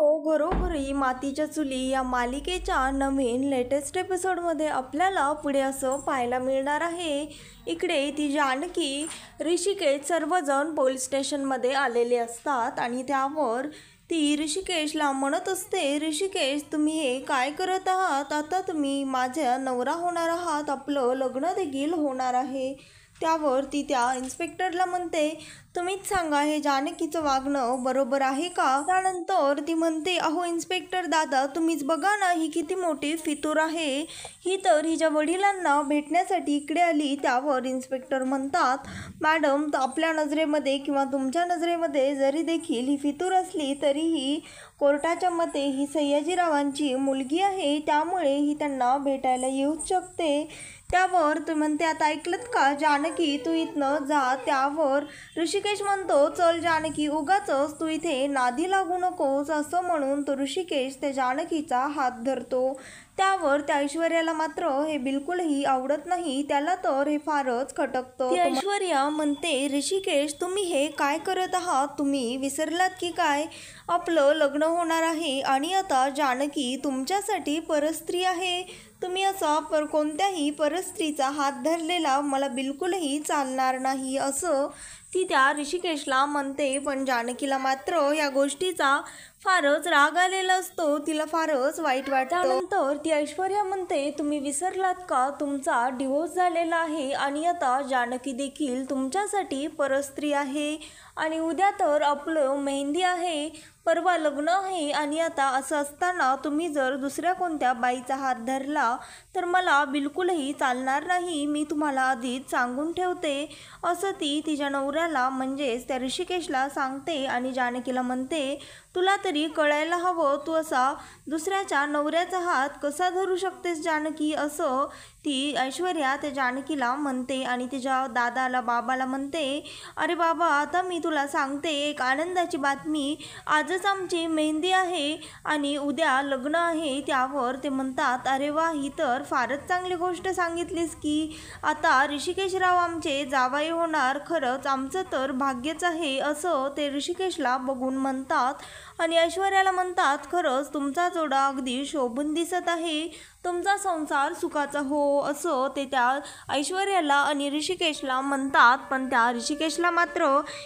घरोघरी मातीच्या चुली या मालिकेच्या नवीन लेटेस्ट एपिसोडमध्ये आपल्याला पुढे असं पाहायला मिळणार आहे. इकडे ती जानकी, ऋषिकेश सर्वजण पोलीस स्टेशनमध्ये आलेले असतात आणि त्यावर ती ऋषिकेशला म्हणत असते, ऋषिकेश तुम्ही हे काय करत आहात? आता तुम्ही माझा नवरा होणार आहात, आपलं लग्न देखील होणार आहे. त्यावर ती त्या इन्स्पेक्टरला म्हणते, तुम्हीच सांगा हे जानकीचं वागणं बरोबर आहे का? त्यानंतर ती म्हणते, अहो इन्स्पेक्टर दादा तुम्हीच बघा ना, ही किती मोठी फितूर आहे. ही तर हिच्या वडिलांना भेटण्यासाठी इकडे आली. त्यावर इन्स्पेक्टर म्हणतात, मॅडम आपल्या नजरेमध्ये किंवा तुमच्या नजरेमध्ये जरी देखील ही फितूर असली तरीही कोर्टाच्या मते ही सयाजीरावांची मुलगी आहे, त्यामुळे ही त्यांना भेटायला येऊच शकते. त्यावर तू म्हणते, आता ऐकलत का जानकी, तू इथनं जा. त्यावर ऋषिकेश म्हणतो, चल जानकी उगाचच तू इथे नादी लागू नकोस. असं म्हणून तो ऋषिकेश त्या जानकीचा हात धरतो. त्यावर त्या ऐश्वर्याला मात्र हे बिलकुलही आवडत नाही. त्याला तर हे फारच खटकतं. ती ऐश्वर्या म्हणते, ऋषिकेश तुम्ही हे काय करत आहात? तुम्ही विसरलात की काय? आपलं लग्न होणार आहे आणि आता जानकी तुमच्यासाठी परस्त्री आहे. तुम्ही असा कोणत्याही परस्त्रीचा हात धरलेला मला बिलकुलही चालणार नाही, असं ती त्या ऋषिकेशला म्हणते. पण जानकीला मात्र या गोष्टीचा फारच राग आलेला असतो. तिला फारच वाईट वाटतं. त्यानंतर ती ऐश्वर्या म्हणते, तुम्ही विसरलात का? तुमचा डिवोर्स झालेला आहे आणि आता जानकी देखील तुमच्यासाठी परस्त्री आहे आणि उद्या तर आपलं मेहंदी आहे, परवा लग्न आहे आणि आता असं असताना तुम्ही जर दुसऱ्या कोणत्या बाईचा हात धरला तर मला बिलकुलही चालणार नाही. मी तुम्हाला आधीच सांगून ठेवते, असं ती तिच्या नवऱ्याला म्हणजेच त्या ऋषिकेशला सांगते. आणि जानकीला म्हणते, तुला तरी कळायला हवं, तू असा दुसऱ्याच्या नवऱ्याचा हात कसा धरू शकतेस जानकी, असं ती ऐश्वर्या त्या जानकीला म्हणते. आणि तिच्या दादाला बाबाला म्हणते, अरे बाबा आता मी तुला सांगते एक आनंदाची बातमी, आजच आमची मेहंदी आहे आणि उद्या लग्न आहे. त्यावर ते म्हणतात, अरे वा, ही तर फारच चांगली गोष्ट सांगितलीस की आता ऋषिकेशराव आमचे जावई होणार, खरंच आमचं तर भाग्यच आहे, असं ते ऋषिकेशला बघून म्हणतात. आणि ऐश्वर्याला म्हणतात, खरंच तुमचा जोडा अगदी शोभून दिसत आहे, तुमचा संसार सुखाचा हो, असं ते त्या ऐश्वर्याला आणि ऋषिकेशला म्हणतात. पण त्या ऋषिकेशला मात्र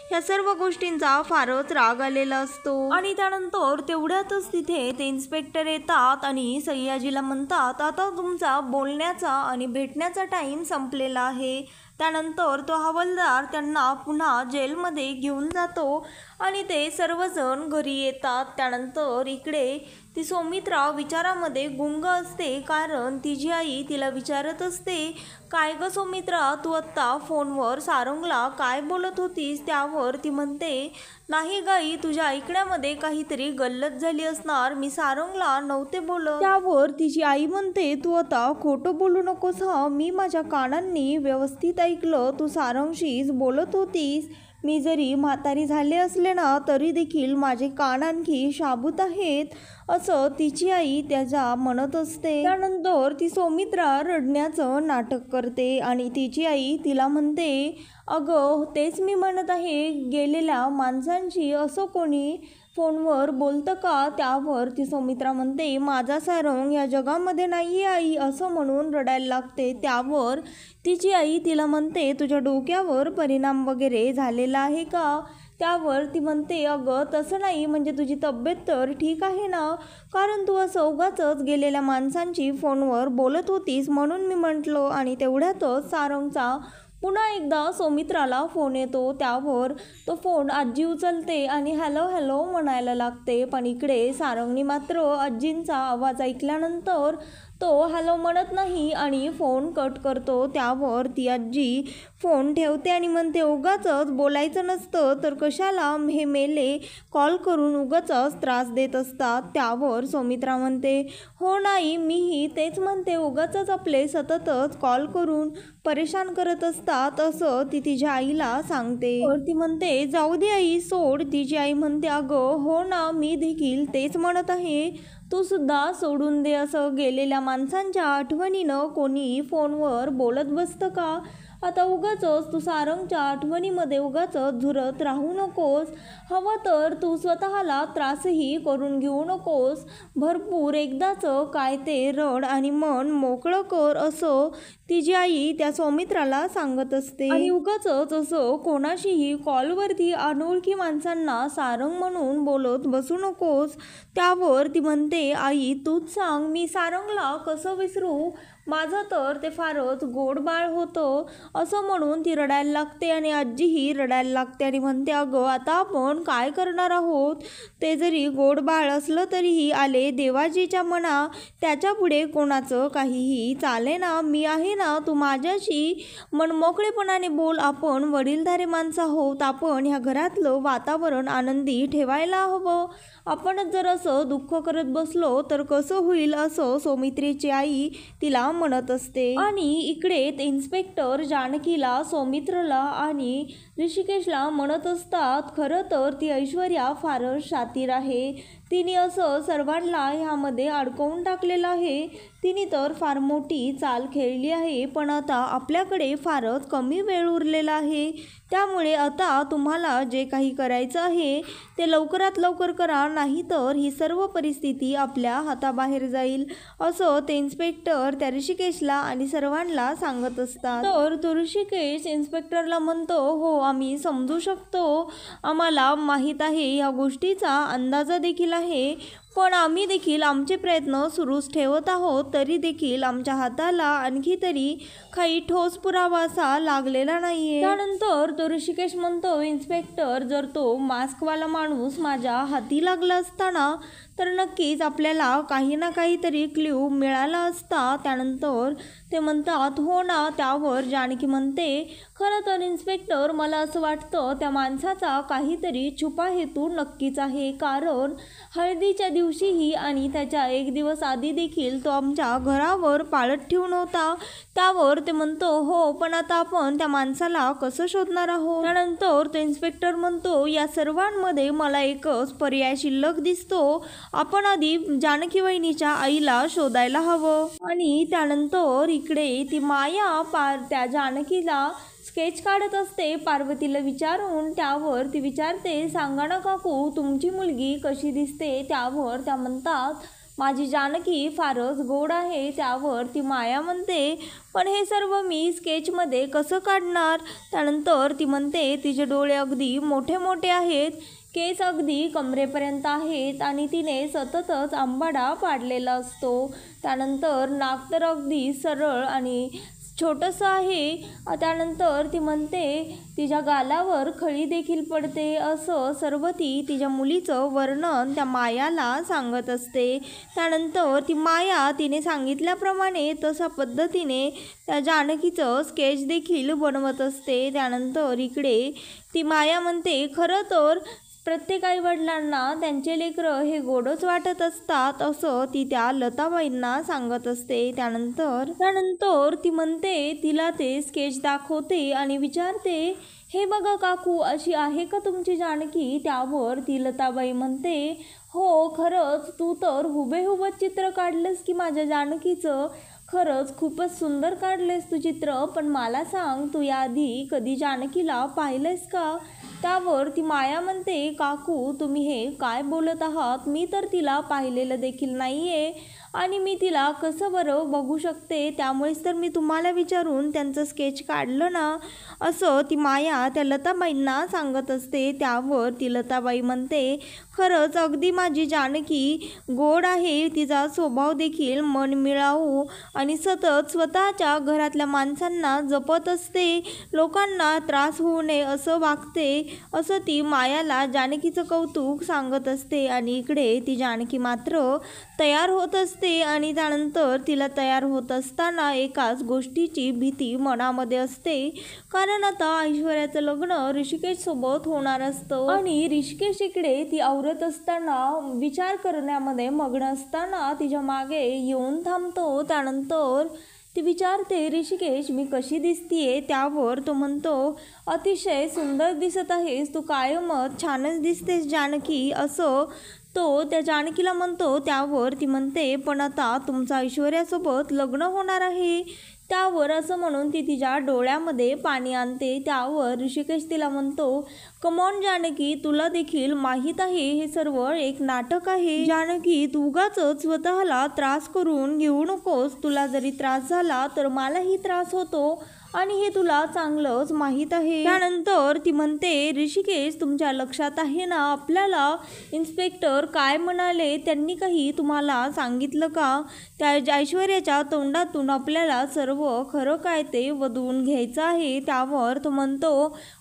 ह्या सर्व गोष्टींचा फारच राग आलेला असतो. आणि त्यानंतर तेवढ्यातच तिथे ते इन्स्पेक्टर येतात आणि सयाजीला म्हणतात, आता तुमचा बोलण्याचा आणि भेटण्याचा टाईम संपलेला आहे. त्यानंतर तो हवालदार त्यांना पुन्हा जेलमध्ये घेऊन जातो आणि ते सर्वजण घरी येतात. त्यानंतर इकडे ती सौमित्रा विचारामध्ये गुंग असते, कारण तिची आई तिला विचारत असते, काय ग सौमित्रा, तू आत्ता फोनवर सारंगला काय बोलत होतीस? त्यावर ती म्हणते, नाही गाई, तुझ्या ऐकण्यामध्ये काहीतरी गल्लत झाली असणार, मी सारंगला नव्हते बोलत. त्यावर तिची आई म्हणते, तू आता खोटं बोलू नकोस हा, मी माझ्या कानांनी व्यवस्थित ऐकलं, तू सारंगशीच बोलत होतीस. मी जरी म्हातारी झाले असले ना तरी देखील माझे कान आणखी शाबूत आहेत, असं तिची आई त्याच्या म्हणत असते. त्यानंतर ती सौमित्रा रडण्याचं नाटक करते आणि तिची आई तिला म्हणते, अगं तेच मी म्हणत आहे, गेलेल्या माणसांची असं कोणी फोनवर बोलतं का? त्यावर ती सौमित्रा म्हणते, माझा सारंग या जगामध्ये नाही आहे आई, असं म्हणून रडायला लागते. त्यावर तिची आई तिला म्हणते, तुझ्या डोक्यावर परिणाम वगैरे झालेला आहे का? त्यावर ती म्हणते, अगं तसं नाही, म्हणजे तुझी तब्येत तर ठीक आहे ना, कारण तू असं उगाचच गेलेल्या माणसांची फोनवर बोलत होतीस म्हणून मी म्हटलो. आणि तेवढ्यातच सारंगचा पुन्हा एकदा सौमित्राला फोन येतो. त्यावर तो फोन आजी उचलते आणि हॅलो हॅलो म्हणायला लागते. पण इकडे सारंगने मात्र आजींचा आवाज ऐकल्यानंतर तो हॅलो म्हणत नाही आणि फोन कट करतो. त्यावर ती आजी फोन ठेवते आणि म्हणते, उगाचच बोलायचं नसतं तर कशाला हे मेले कॉल करून उगाचच त्रास देत असतात. त्यावर सौमित्रा म्हणते, हो नाही, मीही तेच म्हणते, उगाचच आपले सततच कॉल करून परेशान करत असतात, असं ती तिच्या आईला सांगते. ती म्हणते, जाऊ दे आई, सोड. तिची आई म्हणते, अगं हो ना, मी देखील तेच म्हणत आहे, तू सुद्धा सोडून दे. असं गेलेल्या माणसांच्या आठवणीनं कोणी फोनवर बोलत बसतं का? आता उगाचच तू सारंगच्या आठवणीमध्ये उगाचच झुरत राहू नकोस. हवं तर तू स्वतःला त्रासही करून घेऊ नकोस. भरपूर एकदाचं काय ते रड आणि मन मोकळं कर असं तिची आई त्या सौमित्राला सांगत असते. आणि उगाचच असं कोणाशीही कॉलवरती अनोळखी माणसांना सारंग म्हणून बोलत बसू नकोस. त्यावर ती म्हणते, आई तूच सांग, मी सारंगला कसं विसरू? माझं तर ते फारच गोड बाळ होतं. असं म्हणून ती रडायला लागते आणि आजीही रडायला लागते आणि म्हणते, अगं आता आपण काय करणार आहोत? ते जरी गोड बाळ असलं तरीही आले देवाजीच्या मना, त्याच्या पुढे कोणाचं काहीही चालेना. मी आहे ना, तू माझ्याशी मनमोकळेपणाने बोल. आपण वडीलधारे माणसं आहोत. आपण ह्या घरातलं वातावरण आनंदी ठेवायला हवं. आपणच जर असं दुःख करत बसलो तर कसं होईल, असं सौमित्रीची आई तिला म्हणत असते. आणि इकडे इन्स्पेक्टर जानकीला, सौमित्रला आणि ऋषिकेशला म्हणत असतात, खरं तर ती ऐश्वर्या फारच शातीर आहे. तिने असं सर्वांना ह्यामध्ये अडकवून टाकलेलं आहे. तिने तर फार मोठी चाल खेळली आहे, पण आता आपल्याकडे फारच कमी वेळ उरलेला आहे. त्यामुळे आता तुम्हाला जे काही करायचं आहे ते लवकरात लवकर करा, नाहीतर ही सर्व परिस्थिती आपल्या हाताबाहेर जाईल, असं ते इन्स्पेक्टर त्या ऋषिकेशला आणि सर्वांना सांगत असतात. तर तो ऋषिकेश इन्स्पेक्टरला म्हणतो, हो आम्ही समजू शकतो, आम्हाला माहीत आहे, या गोष्टीचा अंदाजा देखील आहे, पण आम्ही देखील आमचे प्रयत्न सुरूच ठेवत आहोत. तरी देखील आमच्या हाताला आणखी तरी काही ठोस पुरावा असा लागलेला नाहीये. त्यानंतर तो ऋषिकेश म्हणतो, इन्स्पेक्टर जर तो मास्कवाला माणूस माझ्या हाती लागला असताना तर नक्कीच आपल्याला काही ना काहीतरी क्ल्यू मिळाला असता. त्यानंतर ते म्हणतात, हो ना. त्यावर जानकी म्हणते, खरं तर इन्स्पेक्टर मला असं वाटतं त्या माणसाचा काहीतरी छुपा हेतू नक्कीच आहे, कारण हळदीच्या दिवशीही आणि त्याच्या एक दिवस आधी देखील तो आमच्या घरावर पाळत ठेवून होता. त्यावर ते म्हणतो, हो पण आता आपण त्या माणसाला कसं शोधणार आहोत? त्यानंतर तो इन्स्पेक्टर म्हणतो, या सर्वांमध्ये मला एकच पर्याय शिल्लक दिसतो, आपण आधी जानकी वहिनीच्या आईला शोधायला हवं. आणि त्यानंतर इकडे ती माया त्या जानकीला स्केच काढत असते पार्वतीला विचारून. त्यावर ती विचारते, सांगा ना काकू, तुमची मुलगी कशी दिसते? त्यावर त्या म्हणतात, माझी जानकी फारच गोड आहे. त्यावर ती माया म्हणते, पण हे सर्व मी स्केचमध्ये कसं काढणार? त्यानंतर ती म्हणते, तिचे डोळे अगदी मोठे मोठे आहेत, केस अगदी कमरेपर्यंत आहेत आणि तिने सततच आंबाडा पाडलेला असतो. त्यानंतर नाक तर अगदी सरळ आणि छोटंसं आहे. त्यानंतर ती म्हणते, तिच्या गालावर खळी देखील पडते. असं सर्व ती तिच्या मुलीचं वर्णन त्या मायाला सांगत असते. त्यानंतर ती माया तिने सांगितल्याप्रमाणे तशा पद्धतीने त्या जानकीचं स्केच देखील बनवत असते. त्यानंतर इकडे ती माया म्हणते, खरं तर प्रत्येक आईवडिलांना त्यांचे लेकरं हे गोडच वाटत असतात, असं ती त्या लताबाईंना सांगत असते. त्यानंतर ती म्हणते, तिला ते स्केच दाखवते आणि विचारते, हे बघा काकू, अशी आहे का तुमची जानकी? त्यावर ती लताबाई म्हणते, हो खरंच, तू तर हुबेहूबच चित्र काढलंस की माझ्या जानकीचं. खरंच खूपच सुंदर काढलेस तू चित्र, पण मला सांग, तू याआधी कधी जानकीला पाहिलंस का? त्यावर ती माया म्हणते, काकू तुम्ही हे काय बोलत आहात? मी तर तिला पाहिलेलं देखील नाही आहे आणि मी तिला कसं बरं बघू शकते? त्यामुळेच तर मी तुम्हाला विचारून त्यांचं स्केच काढलं ना, असं ती माया त्या लताबाईंना सांगत असते. त्यावर ती लताबाई म्हणते, खरंच अगदी माझी जानकी गोड आहे. तिचा स्वभाव देखील मनमिळावू आणि सतत स्वतःच्या घरातल्या माणसांना जपत असते, लोकांना त्रास होऊ नये असं वागते, असं ती मायाला जानकीचं कौतुक सांगत असते. आणि इकडे ती जानकी मात्र तयार होत असते आणि त्यानंतर तिला तयार होत असताना एकाच गोष्टीची भीती मनामध्ये असते, कारण आता ऐश्वर्याचं लग्न ऋषिकेश सोबत होणार असतं आणि ऋषिकेश इकडे ती आवरत असताना विचार करण्यामध्ये मग्न असताना तिच्या मागे येऊन थांबतो. त्यानंतर ती विचारते, ऋषिकेश मी कशी दिसतीये? त्यावर तो म्हणतो, अतिशय सुंदर दिसत आहेस तू, कायमच छानच दिसतेस जानकी, असं तो त्या जानकीला म्हणतो. त्यावर ती म्हणते, पण आता तुमचं ऐश्वर्यासोबत लग्न होणार आहे. त्यावर असं म्हणून ती तिच्या डोळ्यामध्ये पाणी आणते. त्यावर ऋषिकेश तिला म्हणतो, कम ऑन जानकी, तुला देखील माहीत आहे हे सर्व एक नाटक आहे. जानकी, तू उगाचच स्वतःला त्रास करून घेऊ नकोस. तुला जरी त्रास झाला तर मलाही त्रास होतो आणि हे तुला चांगलंच माहीत आहे. त्यानंतर ती म्हणते, ऋषिकेश, तुमच्या लक्षात आहे ना आपल्याला इन्स्पेक्टर काय म्हणाले? त्यांनी काही तुम्हाला सांगितलं का? त्या ऐश्वर्याच्या तोंडातून आपल्याला सर्व खरं काय ते वदवून घ्यायचं आहे. त्यावर तो म्हणतो,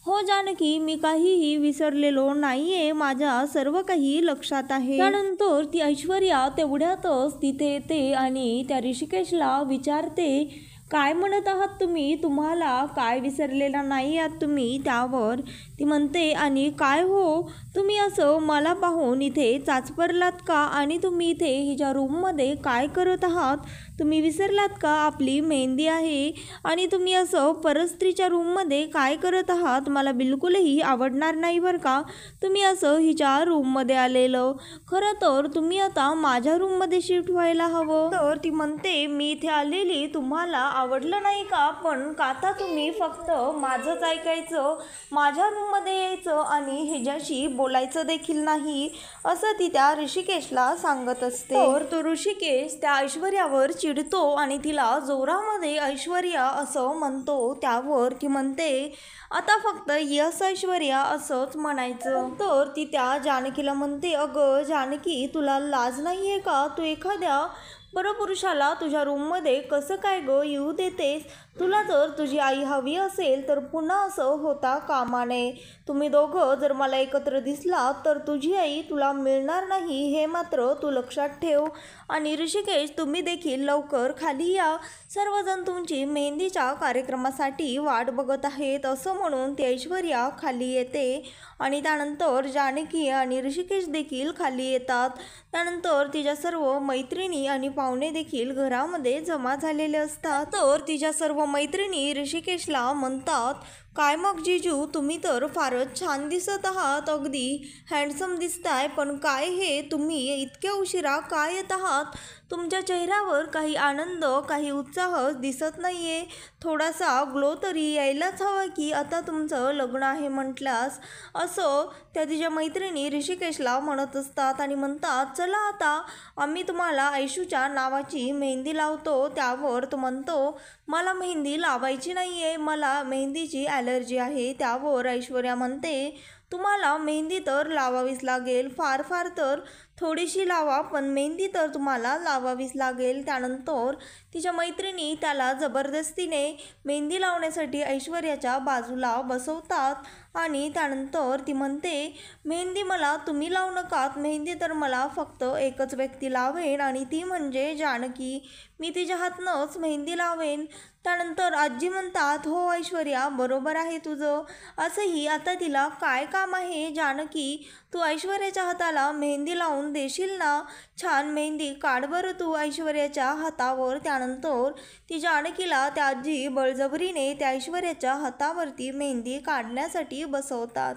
हो जानकी, मी काहीही विसरलेलो नाहीये, माझ्या सर्व काही लक्षात आहे. त्यानंतर ती ऐश्वर्या तेवढ्यातच तिथे येते आणि त्या ऋषिकेशला विचारते, काय म्हणत आहात तुम्ही? तुम्हाला काय विसरलेला नाही आहात तुम्ही? त्यावर ती म्हणते, आणि काय हो, तुम्ही असं मला पाहून इथे चाचपरलात का? आणि तुम्ही इथे हिच्या रूममध्ये काय करत आहात? तुम्ही विसरलात का आपली मेहंदी आहे? आणि तुम्ही असं परस्त्रीच्या रूममध्ये काय करत आहात? मला बिलकुलही आवडणार नाही बरं का तुम्ही असं हिच्या रूममध्ये आलेलं. खरं तर तुम्ही आता माझ्या रूममध्ये शिफ्ट व्हायला हवं. तर ती म्हणते, मी इथे आलेली तुम्हाला आवडलं नाही का? पण आता तुम्ही फक्त माझंच ऐकायचं, माझ्या रूममध्ये यायचं आणि हिच्याशी बोलायचं देखील नाही, असं ती त्या ऋषिकेशला सांगत असते. तर तो ऋषिकेश त्या ऐश्वर्यावर चिडतो आणि तिला जोरामध्ये ऐश्वर्या असं म्हणतो. त्यावर ती म्हणते, आता फक्त यस ऐश्वर्या असंच म्हणायचं. तर ती त्या जानकीला म्हणते, अगं जानकी, तुला लाज नाही आहे का? तू एखाद्या परपुरुषाला तुझ्या रूममध्ये कसं काय गं येऊ देतेस? तुला जर तुझी आई हवी असेल तर पुन्हा असं होता कामा नये. तुम्ही दोघं जर मला एकत्र दिसला तर तुझी आई तुला मिळणार नाही, हे मात्र तू लक्षात ठेव. आणि ऋषिकेश, तुम्ही देखील लवकर खाली या, सर्वजण तुमची मेहंदीच्या कार्यक्रमासाठी वाट बघत आहेत, असं म्हणून ती ऐश्वर्या खाली येते. आणि त्यानंतर जानकी आणि ऋषिकेश देखील खाली येतात. त्यानंतर तिच्या सर्व मैत्रिणी आणि पाहुणे देखील घरामध्ये जमा झालेले असतात. तर तिच्या सर्व मैत्रिणी ऋषिकेशला म्हणतात, काय मग जीजू, तुम्ही तर फारच छान दिसत आहात, अगदी हँडसम दिसताय, पण काय हे तुम्ही इतक्या उशिरा काय येत आहात? तुमच्या चेहऱ्यावर काही आनंद, काही उत्साह दिसत नाहीये. थोडासा ग्लो तरी यायलाच हवा की आता तुमचं लग्न आहे म्हटल्यास, असं त्या तिच्या मैत्रिणी ऋषिकेशला म्हणत असतात. आणि म्हणतात, चला आता आम्ही तुम्हाला ऐशूच्या नावाची मेहंदी लावतो. त्यावर तो म्हणतो, मला मेहंदी लावायची नाही आहे, मला मेहंदीची ॲलर्जी आहे. त्यावर ऐश्वर्या म्हणते, तुम्हाला मेहंदी तर लावावीच लागेल, फार फार तर थोडीशी लावा, पण मेहंदी तर तुम्हाला लावावीच लागेल. त्यानंतर तिच्या मैत्रिणी त्याला जबरदस्तीने मेहंदी लावण्यासाठी ऐश्वर्याच्या बाजूला बसवतात. आणि त्यानंतर ती म्हणते, मेहंदी मला तुम्ही लावू नकात, मेहंदी तर मला फक्त एकच व्यक्ती लावेन आणि ती म्हणजे जानकी. मी तिच्या हातनंच मेहंदी लावेन. त्यानंतर आजी म्हणतात, हो ऐश्वर्या, बरोबर आहे तुझं. असंही आता तिला काय काम आहे? जानकी, तू ऐश्वर्याच्या हाताला मेहंदी लावून देशील ना? छान मेहंदी काढ बरं तू ऐश्वर्याच्या हातावर. त्यानंतर ती जानकीला त्या आजी बळजबरीने त्या ऐश्वर्याच्या हातावरती मेहंदी काढण्यासाठी बसवतात.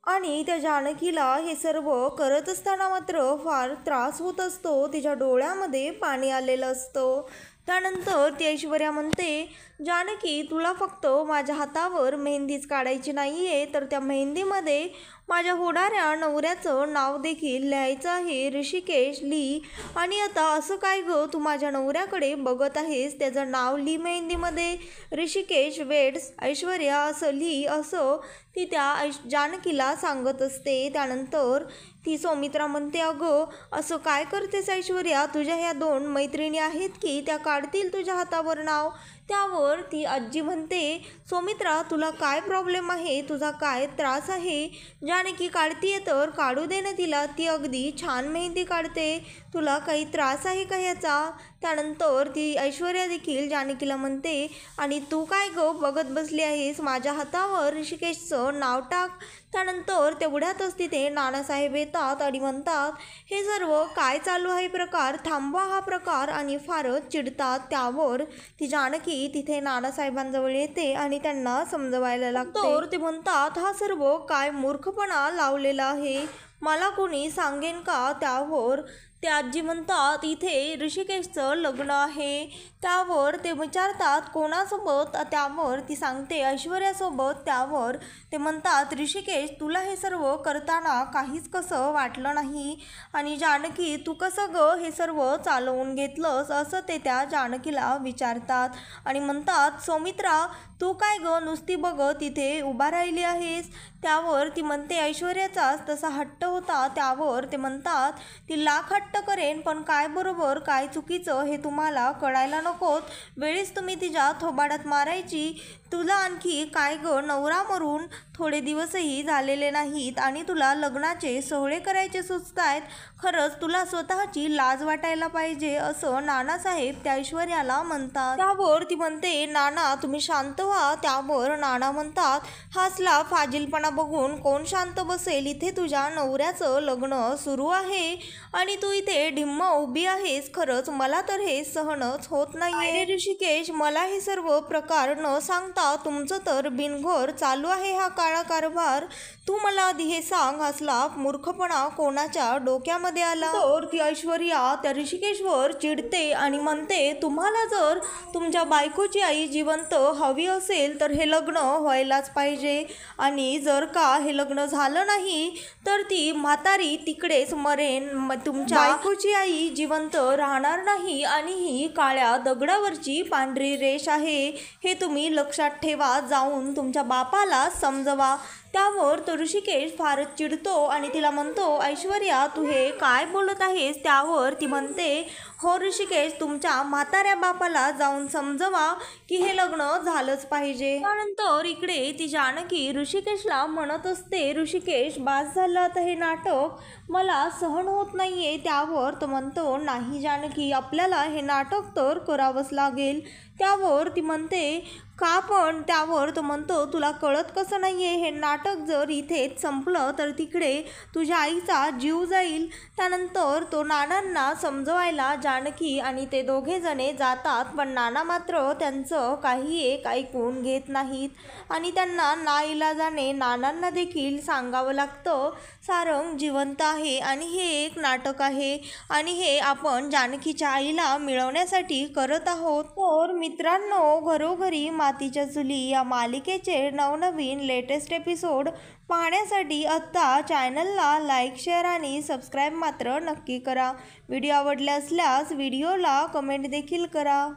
आणि त्या जानकीला हे सर्व करत असताना मात्र फार त्रास होत असतो. तिच्या डोळ्यामध्ये पाणी आलेलं असतं. त्यानंतर ती ऐश्वर्या म्हणते, जानकी, तुला फक्त माझ्या हातावर मेहंदीच काढायची नाही आहे, तर त्या मेहंदीमध्ये माझ्या होणाऱ्या नवऱ्याचं नाव देखील लिहायचं आहे. ऋषिकेश लिही. आणि आता असं काय गं, तू माझ्या नवऱ्याकडे बघत आहेस, त्याचं नाव लिही मेहंदीमध्ये. ऋषिकेश वेड्स ऐश्वर्या असं लिही, असं ती त्या जानकीला सांगत असते. त्यानंतर ती सौमित्रा म्हणते, अगं असं काय करतेस ऐश्वर्या, तुझ्या ह्या 2 मैत्रिणी आहेत की त्या काढतील तुझ्या हातावर नाव. त्यावर ती आजी म्हणते, सौमित्रा, तुला काय प्रॉब्लेम आहे? तुझा काय त्रास आहे? जानकी काढतीये तर काढू दे ना तिला, ती अगदी छान मेहंदी काढते, तुला काही त्रास आहे का ह्याचा? त्यानंतर ती ऐश्वर्या देखील जानकीला म्हणते, आणि तू काय गं बघत बसली आहेस, माझ्या हातावर ऋषिकेशचं नाव टाक. त्यानंतर तेवढ्यातच तिथे नानासाहेब येतात आणि म्हणतात, हे सर्व काय चालू आहे प्रकार, थांबवा हा प्रकार, आणि फारच चिडतात. त्यावर ती जानकी तिथे नानासाहेबांजवळ येते आणि त्यांना समजवायला लागते. तर ते म्हणतात, हा सर्व काय मूर्खपणा लावलेला आहे, मला कोणी सांगेन का? त्यावर ते आजी म्हणतात इथे ऋषिकेशचं लग्न आहे. त्यावर ते विचारतात कोणासोबत? त्यावर ती सांगते ऐश्वर्यासोबत. त्यावर ते म्हणतात ऋषिकेश तुला हे सर्व करताना काहीच कसं वाटलं नाही? आणि जानकी तू कसं ग हे सर्व चालवून घेतलंस? असं ते त्या जानकीला विचारतात आणि म्हणतात सौमित्रा तू काय ग नुसती बघत इथे उभा राहिली आहेस? त्यावर ती म्हणते ऐश्वर्याचाच तसा हट्ट होता. त्यावर ते म्हणतात ती लाख हट्ट करेन पण काय बरोबर काय चुकीचं हे तुम्हाला कळायला नकोत? वेळीच तुम्ही तिच्या थोबाडात मारायची. तुला आणखी काय ग नवरा मरून थोडे दिवसही झालेले नाहीत आणि तुला लग्नाचे सोहळे करायचे सुचतायत? खरंच तुला स्वतःची लाज वाटायला पाहिजे असं नानासाहेब त्या ऐश्वर्याला म्हणतात. त्यावर ती म्हणते नाना तुम्ही शांत व्हा. त्यावर नाना म्हणतात हासला फाजीलपणा बघून कोण शांत बसेल? इथे तुझ्या नवऱ्याचं लग्न सुरू आहे आणि तू इथे ढिम्म उभी आहेस. खरंच मला तर हे सहनच होत नाहीये. ऋषिकेश मला हे सर्व प्रकार न सांगता तुमचं तर बिनघोर चालू आहे हा काळा कारभार. तू मला आधी हे सांग असला मूर्खपणा कोणाच्या डोक्यामध्ये आला? तर ती ऐश्वर्या त्या ऋषिकेशवर चिडते आणि म्हणते तुम्हाला जर तुमच्या बायकोची आई जिवंत हवी असेल तर हे लग्न व्हायलाच पाहिजे आणि जर का हे लग्न झालं नाही तर ती म्हातारी तिकडेच मरेन. तुमच्या बायकोची आई जिवंत राहणार नाही आणि ही काळ्या दगडावरची पांढरी रेष आहे हे तुम्ही लक्षात ठेवा. जाऊन तुमच्या बापाला समजवा. त्यावर तो ऋषिकेश फारच चिडतो आणि तिला म्हणतो ऐश्वर्या तू हे काय बोलत आहेस? त्यावर ती म्हणते हो ऋषिकेश तुमच्या म्हाताऱ्या बापाला जाऊन समजवा की हे लग्न झालंच पाहिजे. त्यानंतर इकडे ती जानकी ऋषिकेशला म्हणत असते ऋषिकेश बास झालं आता हे नाटक मला सहन होत नाहीये. त्यावर तो म्हणतो नाही जानकी आपल्याला हे नाटक तर करावंच लागेल. त्यावर ती म्हणते का पण? त्यावर तो म्हणतो तुला कळत कसं नाहीये? हे नाटक जर इथेच संपलं तर तिकडे तुझ्या आईचा जीव जाईल. त्यानंतर तो नानांना समजवायला जानकी आणि ते दोघे जणे जातात पण नाना मात्र त्यांचं काही एक ऐकून घेत नाहीत आणि त्यांना नाईलाजाने नानांना देखील सांगावं लागतं सारंग जिवंत आहे आणि हे एक नाटक आहे आणि हे आपण जानकीच्या आईला मिळवण्यासाठी करत आहोत. तर मित्रांनो घरोघरी मातीच्या चुली या मालिकेचे नवनवीन लेटेस्ट एपिसोड पाहण्यासाठी आत्ता चॅनलला लाईक शेअर आणि सबस्क्राईब मात्र नक्की करा. व्हिडिओ आवडले असल्यास व्हिडिओला कमेंट देखील करा.